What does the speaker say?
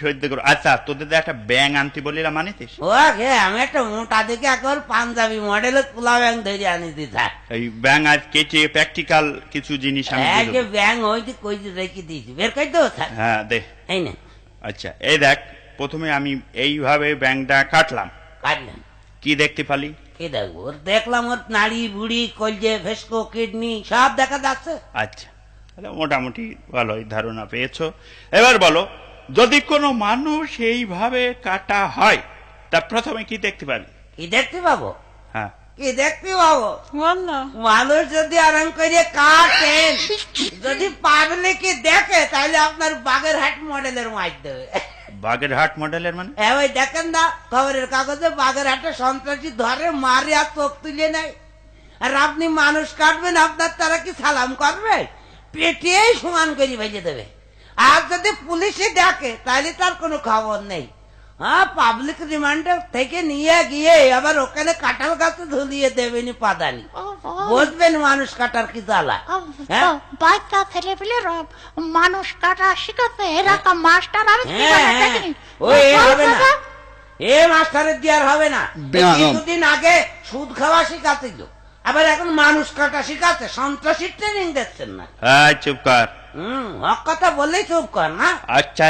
সহ্য করো। আচ্ছা, তোদের তো একটা ব্যাং আনতে বলিলাম, আনিতিস? ও আগে আমি একটা মোটা দেখে একবার পাঞ্জাবি মডেলের পোলা ব্যাং ধরে আনি দিতা। এই ব্যাং আজ কেটে প্র্যাকটিক্যাল কিছু জিনিস আমি দিয়ে আগে দেবো। ব্যাং ওই যে কই যে রেখে দিয়েছি, বের করে দেবো স্যার? হ্যাঁ দে। এই না আচ্ছা, এই দেখ, প্রথমে আমি এইভাবে ব্যাংটা কাটলাম। কাটলেন, কি দেখতে পালি? কি দেখবো? ওর দেখলাম ওর নাড়ি বুড়ি কলজে ভেস্কো কিডনি সব দেখা যাচ্ছে। আচ্ছা, তাহলে মোটামুটি ভালোই ধারণা পেয়েছো। এবার বলো, যদি কোনো মানুষ এইভাবে কাটা হয় তা প্রথমে কি দেখতে পাবি? কি দেখতে পাবো? হ্যাঁ, কি দেখতে পাবো? বললো মানুষ যদি আরাম করে কাটেন, যদি পাবলিক দেখে তাহলে আপনার বাগেরহাট মডেলের মাইর দেবে। বাগেরহাট মডেলের মানে? হ্যাঁ ওই দেখেন না খবরের কাগজে বাগেরহাটে সন্ত্রাসী ধরে মারে আর চোখ তুলে নেয়, আর আপনি মানুষ কাটবেন, আপনার তারা কি সালাম করবে? পেটিয়েই সমান করে ভেজে দেবে। আর যদি পুলিশে ডাকে তাহলে তার কোনো খবর নেই। হ্যাঁ, পাবলিক রিমান্ডে থেকে নিয়ে গিয়ে আবার ওখানে কাঁঠাল গাছে ঝুলিয়ে দেবেনি পাদানি। বুঝবেন মানুষ কাটার কি জ্বালা? হ্যাঁ বাচ্চা ছেলে পেলে মানুষ কাটা শিখাতে এরকম মাস্টার আমি হ্যাঁ, হ্যাঁ। ওই এ হবে না, এ মাস্টারের দেওয়ার হবে না। কিছুদিন আগে সুদ খাওয়া শিখাছিল, আবার এখন মানুষ কাটা শিখাচ্ছে। সন্ত্রাসী ট্রেনিং দিচ্ছেন না? হ্যাঁ, চুপ কর। হক কথা বললেই চুপ কর না। আচ্ছা,